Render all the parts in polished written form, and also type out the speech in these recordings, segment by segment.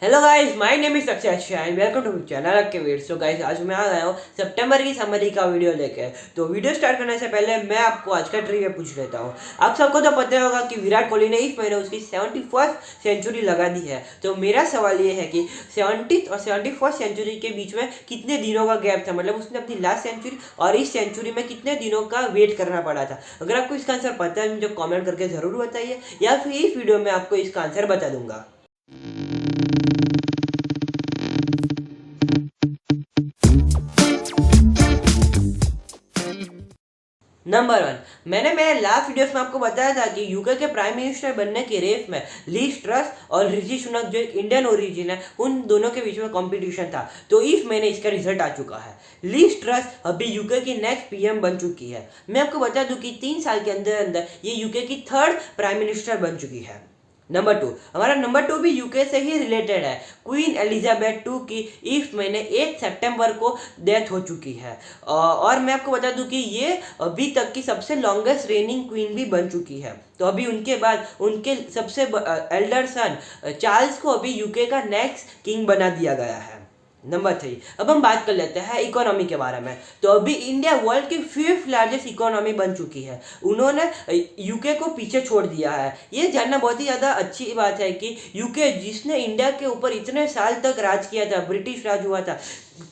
Hello guys, my name is Akshay and welcome to channel के video. So guys, आज मैं आ गया हूँ सितंबर की समरी का वीडियो लेके। तो वीडियो स्टार्ट करने से पहले मैं आपको आज का ट्रिविया पूछ लेता हूँ। आप सबको तो पता होगा कि विराट कोहली ने इस महीने उसकी 71st सेंचुरी लगा दी है। तो मेरा सवाल ये है कि 70th और 71st सेंचुरी के बीच में कितने दिनों का गैप था, मतलब उसने अपनी लास्ट सेंचुरी और इस सेंचुरी में कितने दिनों का वेट करना पड़ा था। अगर आपको इसका आंसर पता है मुझे कॉमेंट करके ज़रूर बताइए, या फिर इस वीडियो में आपको इसका आंसर बता दूंगा। नंबर 1, मैंने मेरे लास्ट वीडियोस में आपको बताया था कि यूके के प्राइम मिनिस्टर बनने की रेस में लीज ट्रस और ऋषि सुनक जो एक इंडियन ओरिजिन है, उन दोनों के बीच में कंपटीशन था। तो इस महीने इसका रिजल्ट आ चुका है। लीज ट्रस अभी यूके की नेक्स्ट पीएम बन चुकी है। मैं आपको बता दूं कि 3 साल के अंदर अंदर ये यूके की थर्ड प्राइम मिनिस्टर बन चुकी है। नंबर 2, हमारा नंबर 2 भी यूके से ही रिलेटेड है। क्वीन एलिजाबेथ टू की इस महीने 1 सितंबर को डेथ हो चुकी है। और मैं आपको बता दूं कि ये अभी तक की सबसे लॉन्गेस्ट रेनिंग क्वीन भी बन चुकी है। तो अभी उनके बाद उनके सबसे एल्डर सन चार्ल्स को अभी यूके का नेक्स्ट किंग बना दिया गया है। नंबर 3, अब हम बात कर लेते हैं इकोनॉमी के बारे में। तो अभी इंडिया वर्ल्ड की 5th लार्जेस्ट इकोनॉमी बन चुकी है। उन्होंने यूके को पीछे छोड़ दिया है। ये जानना बहुत ही ज़्यादा अच्छी बात है कि यूके जिसने इंडिया के ऊपर इतने साल तक राज किया था, ब्रिटिश राज हुआ था,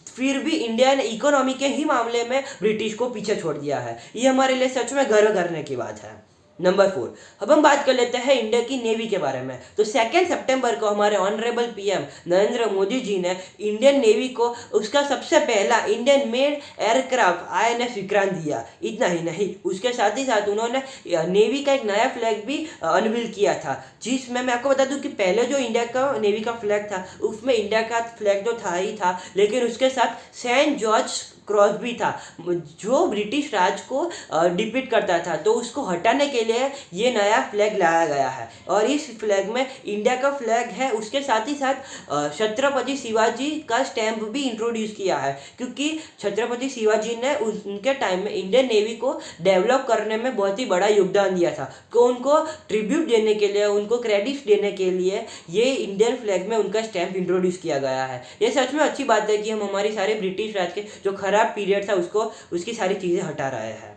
फिर भी इंडिया ने इकोनॉमी के ही मामले में ब्रिटिश को पीछे छोड़ दिया है। ये हमारे लिए सच में गर्व करने की बात है। नंबर 4, अब हम बात कर लेते हैं इंडिया की नेवी के बारे में। तो 2 सितंबर को हमारे ऑनरेबल पीएम नरेंद्र मोदी जी ने इंडियन नेवी को उसका सबसे पहला Indian made aircraft INS Vikrant दिया। इतना ही नहीं, उसके साथ ही साथ उन्होंने नेवी का एक नया फ्लैग भी अनवील किया था, जिसमें मैं आपको बता दूं कि पहले जो इंडिया का नेवी का फ्लैग था उसमें इंडिया का फ्लैग तो था ही था, लेकिन उसके साथ सेंट जॉर्ज क्रॉस भी था जो ब्रिटिश राज को डिपिक्ट करता था। तो उसको हटाने के लिए ये नया फ्लैग लाया गया है, और इस फ्लैग में इंडिया का फ्लैग है। उसके साथ ही साथ छत्रपति शिवाजी का स्टैम्प भी इंट्रोड्यूस किया है, क्योंकि छत्रपति शिवाजी ने उनके टाइम में इंडियन नेवी को डेवलप करने में बहुत ही बड़ा योगदान दिया था। तो उनको ट्रिब्यूट देने के लिए, उनको क्रेडिट देने के लिए ये इंडियन फ्लैग में उनका स्टैम्प इंट्रोड्यूस किया गया है। ये सच में अच्छी बात है कि हम हमारी सारे ब्रिटिश राज के जो खराब पीरियड था उसको, उसकी सारी चीजें हटा रहे हैं।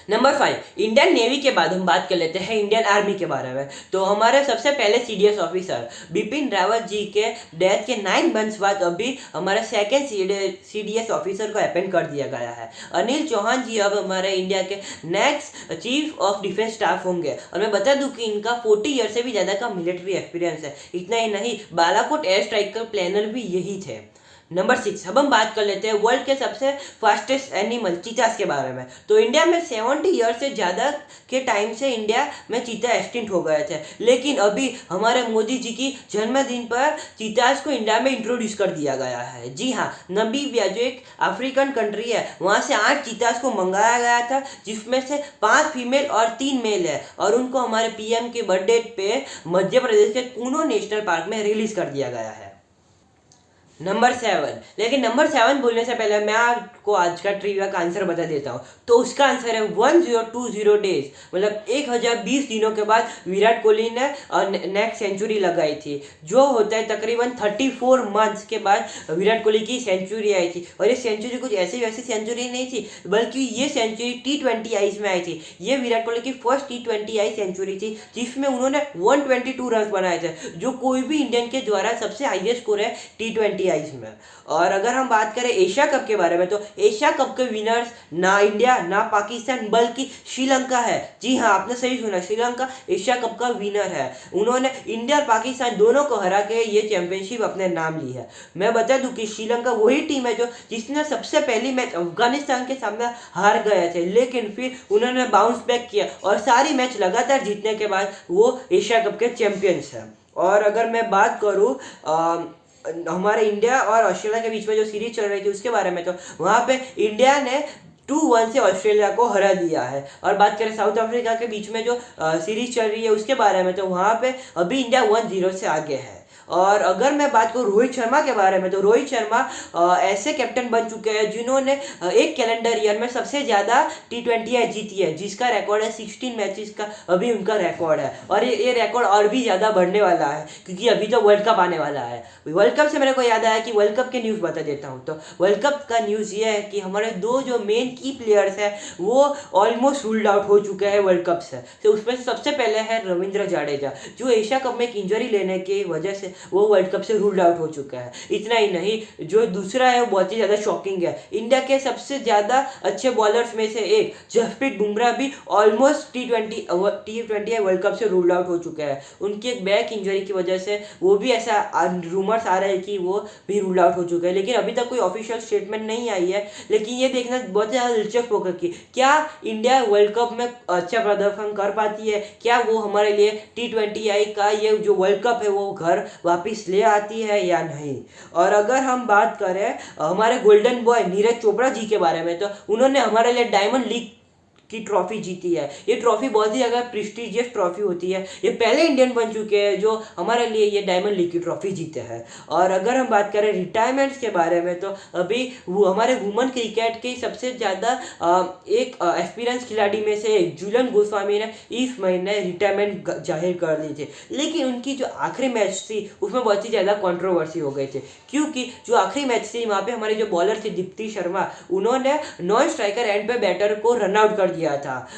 नंबर 5, इंडियन नेवी के बाद हम बात कर लेते हैं इंडियन आर्मी के बारे में। तो हमारे सबसे पहले सीडीएस ऑफिसर बिपिन रावत जी के डेथ के 9 मंथ्स बाद अभी हमारे सेकेंड सीडीएस ऑफिसर को अपॉइंट कर दिया गया है। अनिल चौहान जी अब हमारे इंडिया के next chief of defence staff होंगे। और मैं बता दूं कि इनका 40 ईयर से भी ज़्यादा का मिलिट्री एक्सपीरियंस है। इतना ही नहीं, बालाकोट एयर स्ट्राइक का प्लानर भी यही थे। नंबर 6, अब हम बात कर लेते हैं वर्ल्ड के सबसे फास्टेस्ट एनिमल चीतास के बारे में। तो इंडिया में 70 ईयर से ज़्यादा के टाइम से इंडिया में चीता एक्सटिंक्ट हो गए थे, लेकिन अभी हमारे मोदी जी की जन्मदिन पर चीतास को इंडिया में इंट्रोड्यूस कर दिया गया है। जी हाँ, नमीबिया जो एक अफ्रीकन कंट्री है, वहाँ से 8 चीतास को मंगाया गया था, जिसमें से 5 फीमेल और 3 मेल है, और उनको हमारे पीएम के बर्थडे पे मध्य प्रदेश के कूनो नेशनल पार्क में रिलीज कर दिया गया है। नंबर 7, लेकिन नंबर 7 बोलने से पहले मैं आपको आज का ट्रिविया का आंसर बता देता हूँ। तो उसका आंसर है 1020 डेज, मतलब 1020 दिनों के बाद विराट कोहली ने नेक्स्ट सेंचुरी लगाई थी, जो होता है तकरीबन 34 मंथ्स के बाद विराट कोहली की सेंचुरी आई थी। और ये सेंचुरी कुछ ऐसी वैसी सेंचुरी नहीं थी, बल्कि ये सेंचुरी T20 आईज में आई थी। ये विराट कोहली की फर्स्ट T20 आई सेंचुरी थी, जिसमें उन्होंने 122 रन बनाए थे, जो कोई भी इंडियन के द्वारा सबसे हाईएस्ट स्कोर है T20 में। और अगर हम बात करें एशिया कप के बारे में, तो एशिया कप के विनर्स ना इंडिया ना पाकिस्तान बल्कि श्रीलंका है। जी हाँ, आपने सही सुना, श्रीलंका एशिया कप का विनर है। उन्होंने इंडिया और पाकिस्तान दोनों को हरा के ये चैंपियनशिप अपने नाम ली है। मैं बता दूं कि श्रीलंका वही टीम है जो जिसने सबसे पहली मैच अफगानिस्तान के सामने हार गए थे, लेकिन फिर उन्होंने बाउंस बैक किया और सारी मैच लगातार जीतने के बाद वो एशिया कप के चैंपियंस हैं। और अगर मैं बात करूँ हमारे इंडिया और ऑस्ट्रेलिया के बीच में जो सीरीज चल रही थी उसके बारे में, तो वहाँ पे इंडिया ने 2-1 से ऑस्ट्रेलिया को हरा दिया है। और बात करें साउथ अफ्रीका के बीच में जो सीरीज चल रही है उसके बारे में, तो वहाँ पे अभी इंडिया 1-0 से आगे है। और अगर मैं बात करूँ रोहित शर्मा के बारे में, तो रोहित शर्मा ऐसे कैप्टन बन चुके हैं जिन्होंने एक कैलेंडर ईयर में सबसे ज़्यादा T20 जीती है, जिसका रिकॉर्ड है 16 मैचेस का अभी उनका रिकॉर्ड है। और ये रिकॉर्ड और भी ज़्यादा बढ़ने वाला है, क्योंकि अभी तो वर्ल्ड कप आने वाला है। वर्ल्ड कप से मेरे को याद आया कि वर्ल्ड कप के न्यूज़ बता देता हूँ। तो वर्ल्ड कप का न्यूज़ ये है कि हमारे दो जो मेन की प्लेयर्स हैं वो ऑलमोस्ट रूल्ड आउट हो चुके हैं वर्ल्ड कप से। तो उसमें सबसे पहले है रविंद्र जाडेजा, जो एशिया कप में एक इंजरी लेने की वजह से वो वर्ल्ड कप से रूल्ड आउट हो चुका है। इतना ही नहीं, जो दूसरा है वो बहुत ही ज़्यादा शॉकिंग है। इंडिया के सबसे ज़्यादा अच्छे बॉलर्स में से एक जसप्रीत बुमराह भी ऑलमोस्ट T20 वर्ल्ड कप से रूल्ड आउट हो चुका है। उनकी एक बैक इंजरी की वजह से वो भी ऐसा रूमर्स आ रहे हैं कि वो भी रूल्ड आउट हो चुका है, लेकिन अभी तक कोई ऑफिशियल स्टेटमेंट नहीं आई है। लेकिन ये देखना बहुत ज़्यादा दिलचस्प होगा कि क्या इंडिया वर्ल्ड कप में अच्छा प्रदर्शन कर पाती है, क्या वो हमारे लिए T20 का ये जो वर्ल्ड कप है वो घर वापस ले आती है या नहीं। और अगर हम बात करें हमारे गोल्डन बॉय नीरज चोपड़ा जी के बारे में, तो उन्होंने हमारे लिए डायमंड लीग की ट्रॉफी जीती है। ये ट्रॉफी बहुत ही ज़्यादा प्रेस्टिजियस ट्रॉफी होती है। ये पहले इंडियन बन चुके हैं जो हमारे लिए ये डायमंड लीग की ट्रॉफी जीते हैं। और अगर हम बात करें रिटायरमेंट्स के बारे में, तो अभी वो हमारे वुमेन क्रिकेट के सबसे ज़्यादा एक एक्सपीरियंस खिलाड़ी में से एक झूलन गोस्वामी ने इस महीने रिटायरमेंट जाहिर कर दी थी। लेकिन उनकी जो आखिरी मैच थी उसमें बहुत ही ज़्यादा कंट्रोवर्सी हो गई थी, क्योंकि जो आखिरी मैच थी वहाँ पे हमारे जो बॉलर थे दीप्ति शर्मा, उन्होंने नॉन स्ट्राइकर एंड पे बैटर को रन आउट कर दिया था।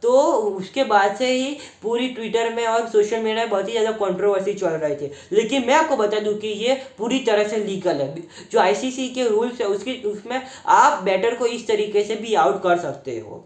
तो उसके बाद से ही पूरी ट्विटर में और सोशल मीडिया में बहुत ही ज़्यादा कंट्रोवर्सी चल रही थी। लेकिन मैं आपको बता दूं कि ये पूरी तरह से लीगल है। जो आईसीसी के रूल्स है उसमें आप बैटर को इस तरीके से भी आउट कर सकते हो।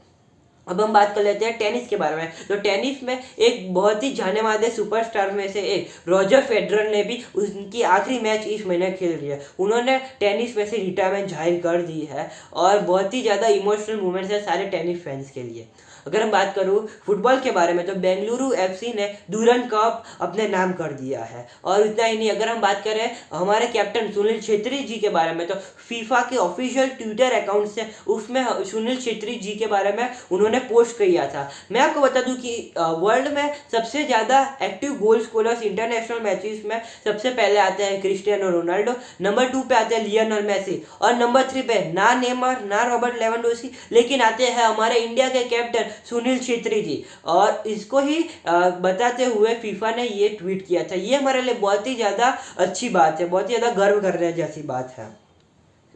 अब हम बात कर लेते हैं टेनिस के बारे में। तो टेनिस में एक बहुत ही जाने माने सुपरस्टार में से एक रॉजर फेडरर ने भी उनकी आखिरी मैच इस महीने खेल रही है। उन्होंने टेनिस में से रिटायरमेंट जाहिर कर दी है और बहुत ही ज़्यादा इमोशनल मोमेंट्स है सारे टेनिस फैंस के लिए। अगर हम बात करूँ फुटबॉल के बारे में, तो बेंगलुरु एफसी ने डूरन कप अपने नाम कर दिया है। और इतना ही नहीं, अगर हम बात करें हमारे कैप्टन सुनील छेत्री जी के बारे में, तो फीफा के ऑफिशियल ट्विटर अकाउंट से उसमें सुनील छेत्री जी के बारे में उन्होंने पोस्ट किया था। मैं आपको बता दूं कि वर्ल्ड में सबसे ज़्यादा एक्टिव गोल स्कोरर्स इंटरनेशनल मैचेस में सबसे पहले आते हैं क्रिस्टियानो रोनाल्डो, नंबर 2 पे आते हैं लियोनेल मेसी, और नंबर 3 पे ना नेमार ना रॉबर्ट लेवेंडोस्की, लेकिन आते हैं हमारे इंडिया के कैप्टन सुनील छेत्री जी। और इसको ही बताते हुए फीफा ने ये ट्वीट किया था। ये हमारे लिए बहुत ही ज़्यादा अच्छी बात है, बहुत ही ज़्यादा गर्व करने जैसी बात है।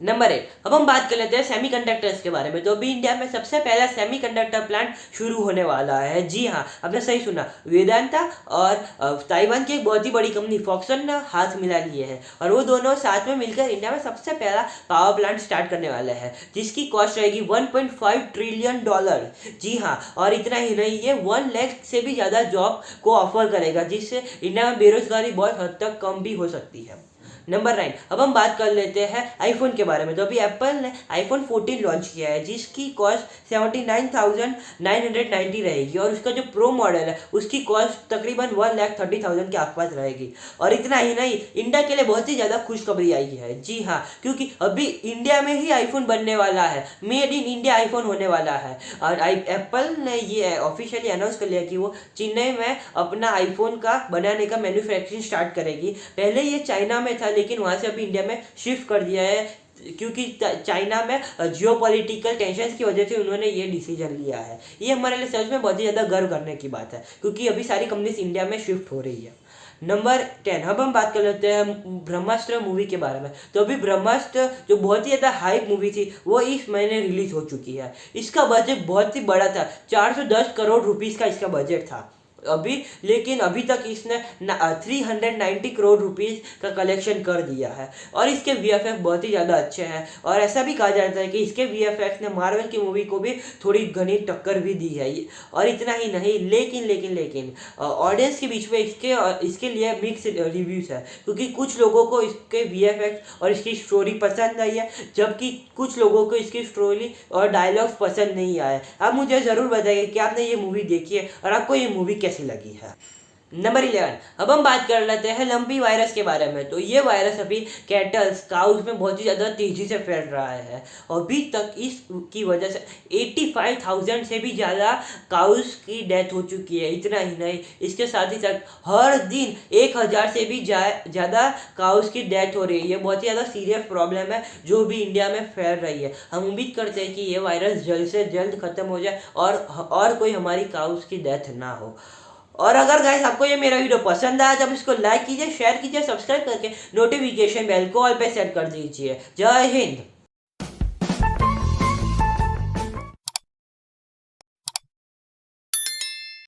नंबर 8, अब हम बात कर लेते हैं सेमीकंडक्टर्स के बारे में। तो अभी इंडिया में सबसे पहला सेमीकंडक्टर प्लांट शुरू होने वाला है। जी हाँ, आपने सही सुना, वेदांता और ताइवान की एक बहुत ही बड़ी कंपनी फॉक्सकॉन ने हाथ मिला लिए हैं और वो दोनों साथ में मिलकर इंडिया में सबसे पहला पावर प्लांट स्टार्ट करने वाले हैं, जिसकी कॉस्ट रहेगी $1.5 ट्रिलियन। जी हाँ, और इतना ही नहीं, ये 1 लाख से भी ज़्यादा जॉब को ऑफर करेगा, जिससे इंडिया में बेरोजगारी बहुत हद तक कम भी हो सकती है। नंबर 9, अब हम बात कर लेते हैं आईफोन के बारे में। तो अभी एप्पल ने आईफोन 14 लॉन्च किया है, जिसकी कॉस्ट 79,990 रहेगी और उसका जो प्रो मॉडल है उसकी कॉस्ट तकरीबन 1,30,000 के आसपास रहेगी। और इतना ही नहीं, इंडिया के लिए बहुत ही ज़्यादा खुशखबरी आई है। जी हाँ, क्योंकि अभी इंडिया में ही आईफोन बनने वाला है, मेड इन इंडिया आईफोन होने वाला है। और एप्पल ने ये ऑफिशियली अनाउंस कर लिया कि वो चेन्नई में अपना आईफोन का बनाने का मैन्युफैक्चरिंग स्टार्ट करेगी। पहले ये चाइना में था, लेकिन वहाँ से अभी इंडिया में शिफ्ट कर दिया है, क्योंकि चाइना में जियोपॉलिटिकल टेंशन की वजह से उन्होंने ये डिसीजन लिया है। ये हमारे लिए सच में बहुत ही ज़्यादा गर्व करने की बात है, क्योंकि अभी सारी कंपनीज इंडिया में शिफ्ट हो रही है। नंबर 10, अब हम बात कर लेते हैं ब्रह्मास्त्र मूवी के बारे में। तो अभी ब्रह्मास्त्र जो बहुत ही ज़्यादा हाइप मूवी थी वो इस महीने रिलीज हो चुकी है। इसका बजट बहुत ही बड़ा था, 410 करोड़ रुपीज़ का इसका बजट था अभी, लेकिन अभी तक इसने 390 करोड़ रुपीज़ का कलेक्शन कर दिया है। और इसके वीएफएक्स बहुत ही ज़्यादा अच्छे हैं और ऐसा भी कहा जाता है कि इसके वीएफएक्स ने मार्वल की मूवी को भी थोड़ी घनी टक्कर भी दी है। और इतना ही नहीं, लेकिन ऑडियंस के बीच में इसके लिए मिक्स रिव्यूज़ है, क्योंकि कुछ लोगों को इसके वीएफएक्स और इसकी स्टोरी पसंद आई है, जबकि कुछ लोगों को इसकी स्टोरी और डायलॉग्स पसंद नहीं आए। आप मुझे ज़रूर बताइए कि आपने ये मूवी देखी है और आपको ये मूवी कैसी लगी है। नंबर 11, अब हम बात कर लेते हैं लंपी वायरस के बारे में। तो ये वायरस अभी कैटल्स काउस में बहुत ही ज़्यादा तेज़ी से फैल रहा है और अभी तक इसकी वजह से 85,000 से भी ज़्यादा काउस की डेथ हो चुकी है। इतना ही नहीं, इसके साथ ही साथ हर दिन 1,000 से भी ज़्यादा काउस की डेथ हो रही है। ये बहुत ही ज़्यादा सीरियस प्रॉब्लम है जो भी इंडिया में फैल रही है। हम उम्मीद करते हैं कि ये वायरस जल्द से जल्द ख़त्म हो जाए और कोई हमारी काउस की डेथ ना हो। और अगर गाइस आपको ये मेरा वीडियो पसंद आया तो आप इसको लाइक कीजिए, शेयर कीजिए, सब्सक्राइब करके नोटिफिकेशन बेल को ऑल पे सेट कर दीजिए। जय हिंद।